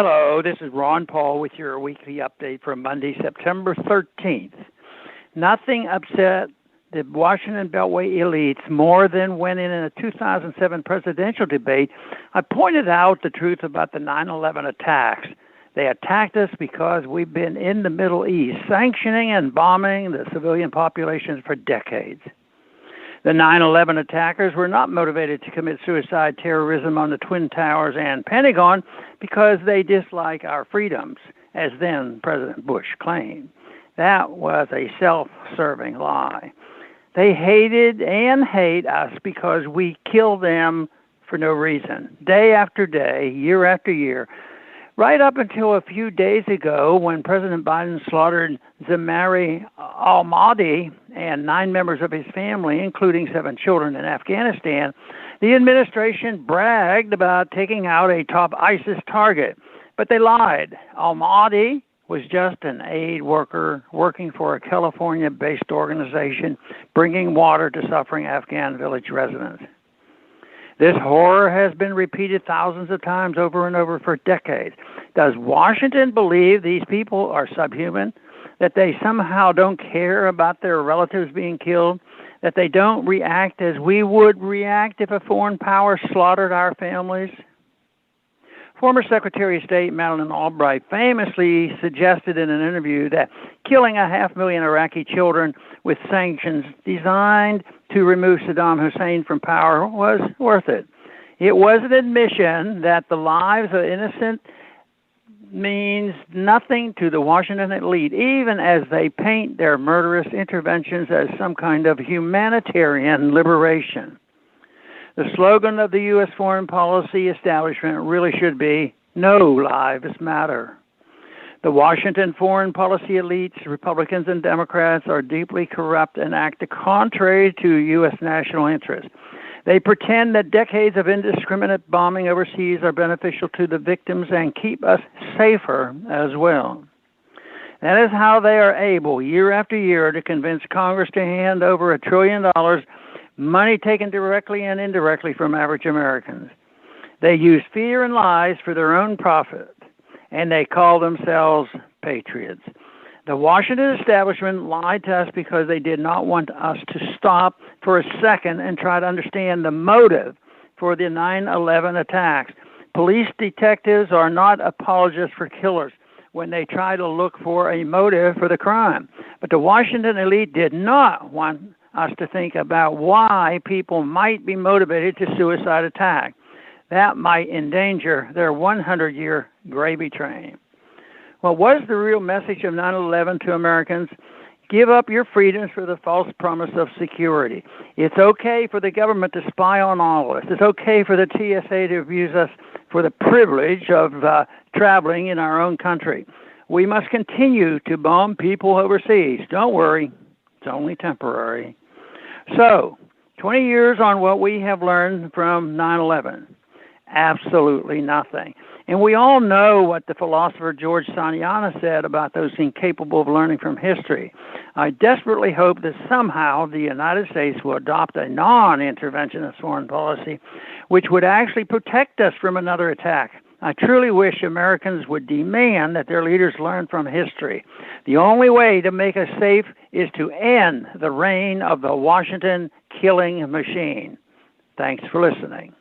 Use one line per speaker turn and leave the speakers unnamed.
Hello, this is Ron Paul with your weekly update for Monday, September 13th. Nothing upset the Washington Beltway elites more than when in a 2007 presidential debate, I pointed out the truth about the 9/11 attacks. They attacked us because we've been in the Middle East, sanctioning and bombing the civilian populations for decades. The 9/11 attackers were not motivated to commit suicide terrorism on the Twin Towers and Pentagon because they dislike our freedoms, as then President Bush claimed. That was a self-serving lie. They hated and hate us because we kill them for no reason, day after day, year after year, right up until a few days ago when President Biden slaughtered Zemari Ahmadi and 9 members of his family, including 7 children in Afghanistan. The administration bragged about taking out a top ISIS target, but they lied. Ahmadi was just an aid worker working for a California-based organization bringing water to suffering Afghan village residents. This horror has been repeated thousands of times over and over for decades. Does Washington believe these people are subhuman? That they somehow don't care about their relatives being killed? That they don't react as we would react if a foreign power slaughtered our families? Former Secretary of State Madeleine Albright famously suggested in an interview that killing 500,000 Iraqi children with sanctions designed to remove Saddam Hussein from power was worth it. It was an admission that the lives of innocent means nothing to the Washington elite, even as they paint their murderous interventions as some kind of humanitarian liberation. The slogan of the U.S. foreign policy establishment really should be, "No lives matter." The Washington foreign policy elites, Republicans and Democrats, are deeply corrupt and act contrary to U.S. national interests. They pretend that decades of indiscriminate bombing overseas are beneficial to the victims and keep us safer as well. That is how they are able, year after year, to convince Congress to hand over $1 trillion, money taken directly and indirectly from average Americans. They use fear and lies for their own profit, and they call themselves patriots. The Washington establishment lied to us because they did not want us to stop for a second and try to understand the motive for the 9/11 attacks. Police detectives are not apologists for killers when they try to look for a motive for the crime. But the Washington elite did not want us to think about why people might be motivated to suicide attack. That might endanger their 100-year gravy train. Well, what is the real message of 9/11 to Americans? Give up your freedoms for the false promise of security. It's okay for the government to spy on all of us. It's okay for the TSA to abuse us for the privilege of traveling in our own country. We must continue to bomb people overseas. Don't worry, it's only temporary. So, 20 years on what we have learned from 9/11. Absolutely nothing. And we all know what the philosopher George Santayana said about those incapable of learning from history. I desperately hope that somehow the United States will adopt a non-interventionist foreign policy which would actually protect us from another attack. I truly wish Americans would demand that their leaders learn from history. The only way to make us safe is to end the reign of the Washington killing machine. Thanks for listening.